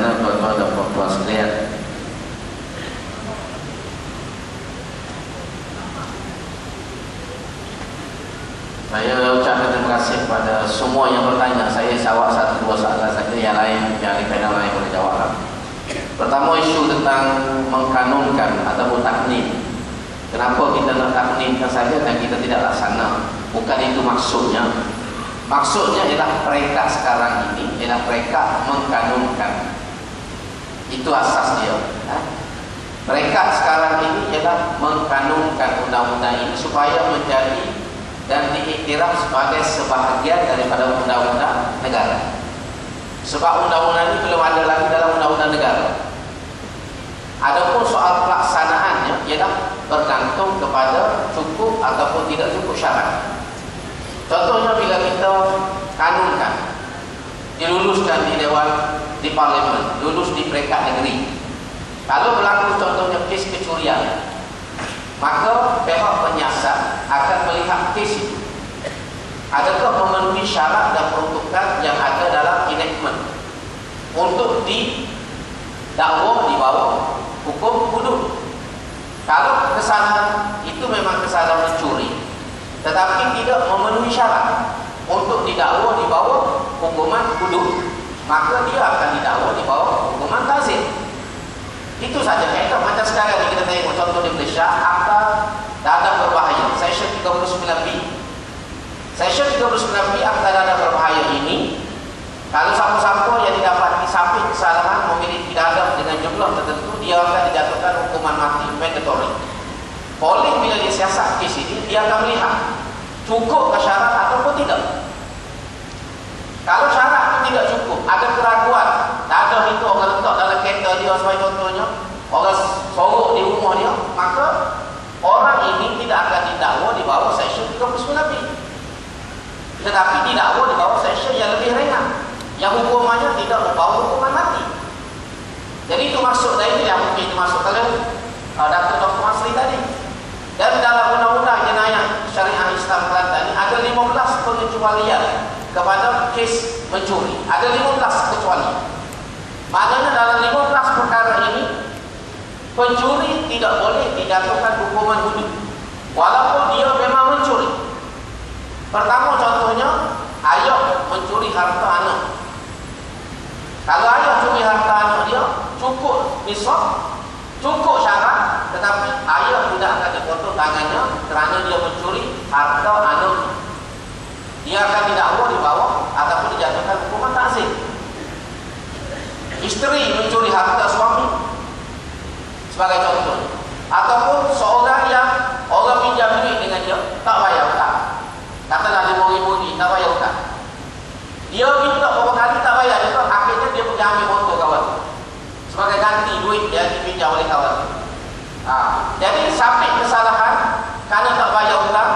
sana tuan-tuan dan puan-puan sekalian. Saya ucapkan terima kasih kepada semua yang bertanya. Saya jawab satu dua soalan saja, yang lain yang di panel lain boleh jawab. Pertama, isu tentang mengkanunkan ataupun taknim. Kenapa kita nak taknimkan saja dan kita tidak laksana? Bukan itu maksudnya. Maksudnya ialah mereka sekarang ini ialah mereka mengkanunkan. Itu asas dia. Mereka sekarang ini ialah mengkanunkan undang-undang ini supaya menjadi dan diiktiraf sebagai sebahagian daripada undang-undang negara. Sebab undang-undang ini belum ada lagi dalam undang-undang negara. Adapun soal pelaksanaannya ialah bergantung kepada cukup ataupun tidak cukup syarat. Contohnya bila kita kanunkan, diluluskan di Dewan, di Parlimen, lulus di peringkat negeri. Kalau berlaku contohnya kes kecurian, maka pihak penyiasat akan melihat kes itu adakah memenuhi syarat dan peruntukan yang ada dalam enactment untuk didakwa di bawah hukum hudud. Kalau kesalahan itu memang kesalahan mencuri tetapi tidak memenuhi syarat untuk didakwa di bawah hukuman hudud, maka dia akan didakwa di bawah hukuman tazim. Itu saja kaitan. Macam sekarang ni kita tengok contoh di Malaysia, Akta Dadah Berbahaya Section 39B. Section 39B Akta Dadah Berbahaya ini, kalau siapa-siapa yang didapati sampai kesalahan memiliki dadah dengan jumlah tertentu, dia akan dijatuhkan hukuman mati mandatory. Polis bila dia siasat kes ini, dia akan melihat cukup ke syarat ataupun tidak. Kalau syarat itu tidak cukup, ada keraguan, dadah itu orang letak dalam kereta dia sebagai contohnya, orang sorok di rumah dia, maka orang ini tidak akan didakwa di bawah Section 39B. Tetapi didakwa di bawah section yang lebih ringan, yang hukumannya tidak membawa hukuman mati. Jadi itu masuk dari itu yang mungkin itu masuk kalau Dr. Dr. Masri tadi. Dan dalam undang-undang jenayah syariah Islam Kelantan ini ada 15 pengecualian kepada kes mencuri. Ada 15 kecuali. Maknanya dalam 15 perkara ini pencuri tidak boleh dijatuhkan hukuman hudud walaupun dia memang mencuri. Pertama contohnya, ayah mencuri harta anak. Kalau ayah curi harta anak dia cukup nisab, cukup syarat, tetapi ayah tidak akan dipotong tangannya kerana dia mencuri harta anak. Dia akan didakwa di bawah ataupun dijatuhkan hukuman ta'zir. Isteri mencuri harta suami sebagai contoh, ataupun seorang yang orang pinjam duit dengan dia tak bayar hutang, katalah 5,000 ni tak bayar hutang, dia minta beberapa kali tak bayar, dia akhirnya dia pergi ambil motor kawan sebagai ganti duit yang dipinjam oleh kawan. Jadi sampai kesalahan kerana tak bayar hutang,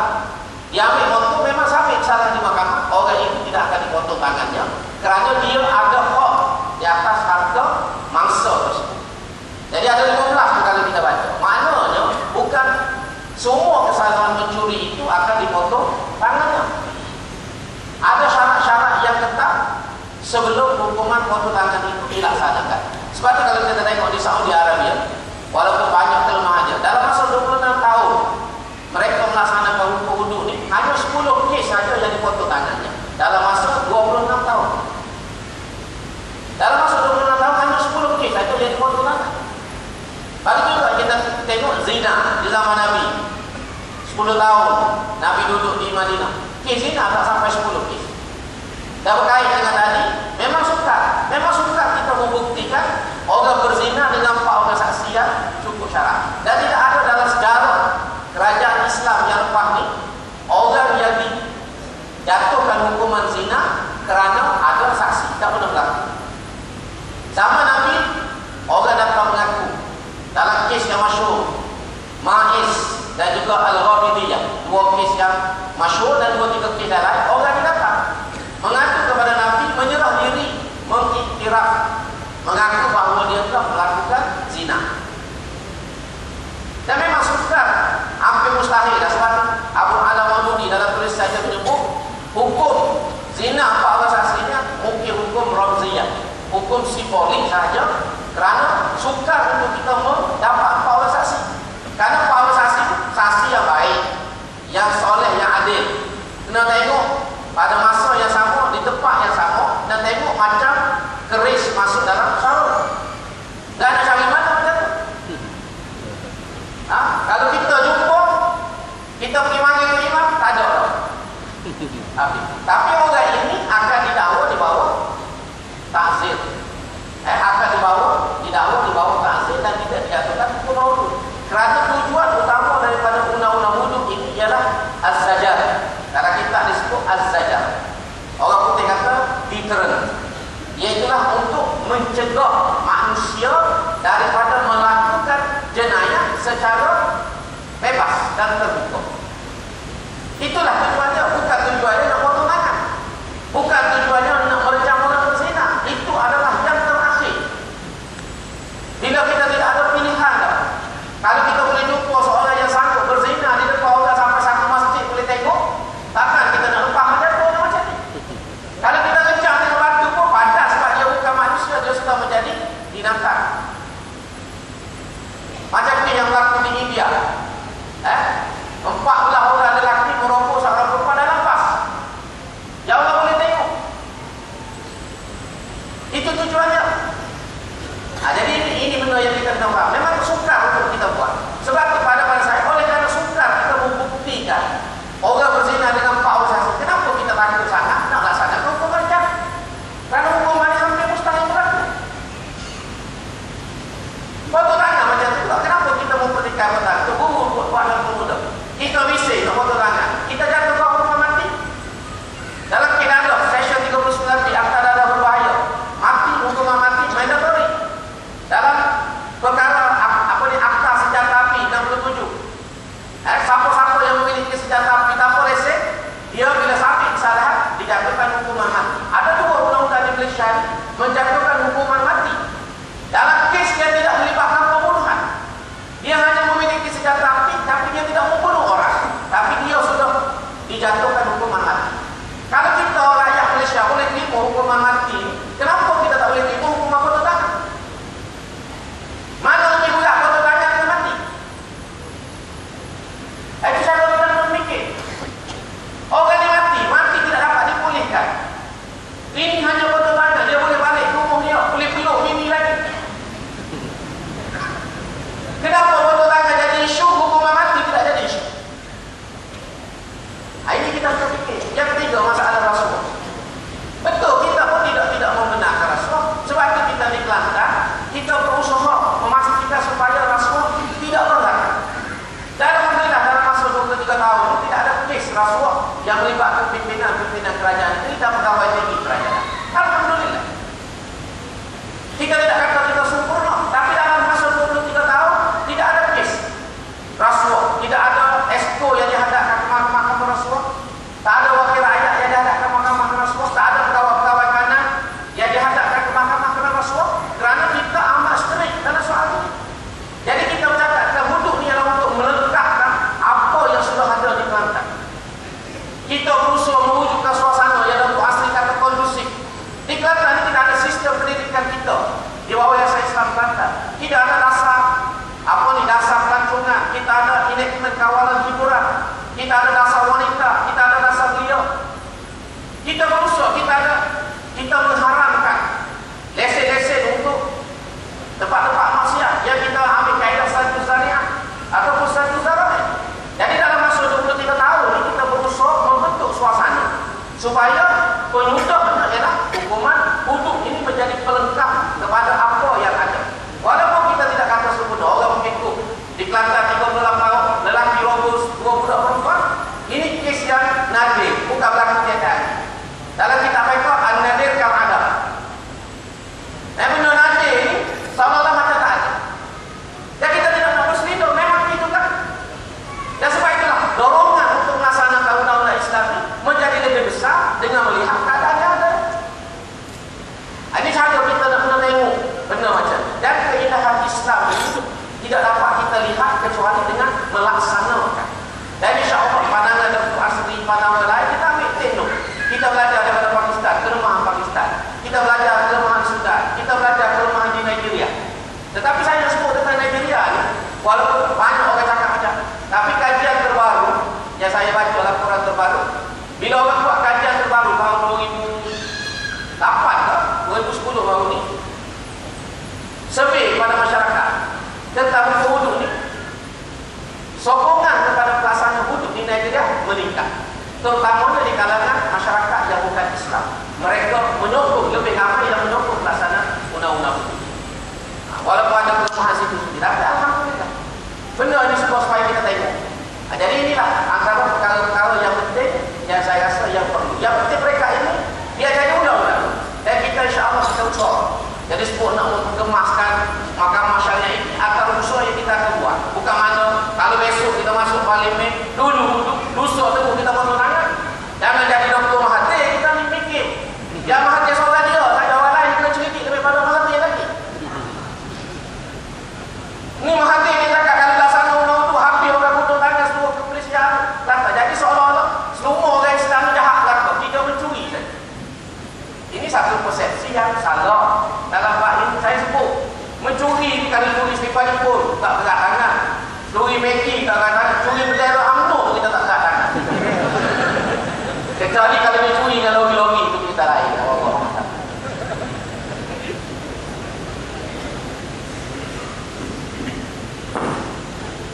dia ambil motor, memang sampai kesalahan di mahkamah, orang itu tidak akan dipotong tangannya kerana dia ada hak di atas harta mangsa tersebut. Jadi ada 15 kalau kita baca. Maknanya bukan semua kesalahan mencuri itu akan dipotong tangannya. Ada syarat-syarat yang ketat sebelum hukuman potong tangan itu dilaksanakan. Sebab itu kalau kita tengok di Saudi Arabia, walaupun banyak kelemahannya, dalam masa 26 tahun mereka melaksanakan hukum hudud ni, hanya 10 kes saja yang dipotong tangannya dalam masa 26 tahun. Dalam masa 26 tahun hanya 10 kes saja yang dipotong tangan. Bagi juga kita tengok zina di zaman Nabi, 10 tahun Nabi duduk di Madinah, kes zina tak sampai 10 kes. Dan berkait dengan tadi, memang sukar kita membuktikan orang berzina dengan 4 orang saksi yang cukup syarat. Dan tidak ada dalam sejarah kerajaan Islam yang lepas ni orang yang dijatuhkan hukuman zina kerana ada saksi, tak pernah berlaku. Zaman Nabi, orang datang mengaku dalam kes yang masyhur, Ma'iz dan juga Al-Ghamidiyah, 2 kes yang masyhur dan 2-3 kes yang lain, orang datang mengaku kepada Nabi, menyerah diri, mengiktiraf, mengaku bahawa dia telah melakukan zina. Dan memang sukar, hampir mustahil. Sebab Abu Ala Maududi dalam tulisannya menyebut hukum zina 4 orang saksinya mungkin hukum ramziyah, hukum hukum simbolik saja kerana sukar untuk kita mendapat power saksi. Karena power saksi yang baik, yang soleh, yang adil, kena tengok pada masa yang sama, di tempat yang sama, dan tengok macam keris masuk dalam sarung. Dan ada cari mana macam tu? Kalau kita jumpa, kita pergi manggil ke imam, tak ada orang. Tapi orang ini akan didakwa di bawah ta'zir. Akan didakwa di bawah ta'zir dan tidak dijatuhkan hukum maulud. Kerana tujuan utama daripada undang-undang wuduk ini ialah az-zajar. Karena kita disebut az-zajar. Orang putih kata deterrent. Iaitulah untuk mencegah manusia daripada melakukan jenayah secara bebas dan terbuka. Itulah tujuannya, bukan tujuannya nak potong tangan. Bukan tujuannya nak merejam orang berzina. Itu adalah yang terakhir. Bila kita tidak ada pilihan dah. Kalau kita boleh jumpa seorang yang sanggup berzina di depan orang sampai satu masjid boleh tengok, takkan kita nak lepas macam tu orang macam ni. Kalau kita kencang dengan batu pun padas sebab dia bukan manusia, dia sudah menjadi binatang. Macam ni yang berlaku di India. 14 orang lelaki merokok seorang perempuan dalam bas. Ya Allah boleh tengok. Itu tujuannya. Jadi ini benda yang kita kena faham. Memang sukar untuk kita buat. Sebab kepada saya, oleh kerana sukar kita membuktikan orang berzina dengan power saksi. Kenapa kita takut sangat nak laksanakan hukum rejam? Kerana hukum ini hampir mustahil berlaku. Potong tangan macam tu. Kenapa kita memperlihatkan potong tangan? Keburu buat dalam pemuda. Kita bising nak potong tangan. Kita jatuh ke hukuman mati. Dalam Kanada, Section 39 di Akta Dadah Berbahaya, mati, hukuman mati, mandatory. Dalam perkara Akta Senjata Api 67, siapa-siapa yang memiliki senjata api tanpa lesen, dia bila sampai kesalahan dijatuhkan hukuman mati. Ada dua undang-undang di Malaysia menjatuhkan hukuman mati dalam kes yang tidak melibatkan pembunuhan. Dia hanya memiliki senjata api, tapi dia tidak membunuh orang, tapi dia sudah dijatuhkan hukuman mati. Kalau kita rakyat Malaysia boleh terima hukuman mati, kenapa kita tak boleh terima hukuman potong tangan? Mana lebih mudah potong tangan ke mati? Itu saya kita memikir. Orang yang mati tidak dapat dipulihkan. Ini hanya potong tangan, dia boleh balik ke rumah dia, boleh peluk bini lagi. Kenapa potong tangan jadi isu, hukuman mati tidak jadi isu? Ini kita harus fikir. Yang ketiga, masalah rasuah. Betul, kita pun tidak membenarkan rasuah. Sebab itu kita di Kelantan, kita berusaha memastikan supaya rasuah tidak berlaku. Dan alhamdulillah dalam masa 23 tahun itu tidak ada kes rasuah yang melibatkan pimpinan kerajaan ini dan pegawai tinggi kerajaan. Alhamdulillah. Kita tidak kata kita sempurna, tapi dalam masa 23 tahun tidak ada kes rasuah, tidak ada esko yang dihadapkan ke mahkamah rasuah, tak ada wakil rakyat yang dihadapkan ke mahkamah rasuah, tak ada pegawai-pegawai kanan yang dihadapkan ke mahkamah rasuah, kerana kita amat strict dalam soal ini. Jadi kita mencatatkan wuduk ni adalah untuk melengkapkan apa yang sudah ada di Kelantan. Kita berusaha mewujudkan suasana yang untuk asli kata kondusif. Di Kelantan ini tidak ada sistem pendidikan kita di bawah Yayasan Islam Kelantan. Tidak ada dasar dasar pelancongan, kita ada enactment kawalan hiburan, kita ada dasar wanita, kita ada dasar belia. Kita berusaha, kita mengharamkan lesen-lesen untuk tempat-tempat maksiat yang kita ambil kaedah status syariah ataupun status darah. Jadi dalam masa 23 tahun ini kita berusaha membentuk suasana supaya penyudah ialah hukuman wuduk ini menjadi pelengkap kepada apa yang ada. Walaupun kita tidak kata sempurna, orang mengikut di Kelantan 36 tahun, lelaki robos, 2 budak perempuan, ini kes terutamanya di kalangan masyarakat yang bukan Islam. Mereka menyokong, lebih ramai yang menyokong pelaksanaan undang-undang itu. Walaupun ada kelemahan situ tidak ada, alhamdulillah. Benar ini sebuah supaya kita tengok. Jadi inilah antara perkara-perkara yang penting yang saya rasa yang perlu. Yang penting mereka ini dia jadi undang-undang. Dan kita insya-Allah kita usaha. Jadi sebut nak mengemaskan mahkamah syariah ini akan usaha yang kita akan buat. Bukan mana kalau besok kita masuk parlimen dulu lusa tu kita potong tangan. Jangan jadi Dr. Mahathir kita mikir. Yang Mahathir seorang dia, tak ada orang lain kena cerita daripada Mahathir lagi. Ni Mahathir ni cakap kalau laksana undang tu hampir orang potong tangan seluruh kepolisian lantas. Jadi seolah-olah semua orang Islam ni jahat lantas. Kita mencuri saja. Ini satu persepsi yang salah. Dalam bab ini saya sebut mencuri kalau tulis di pagi pun tak berat.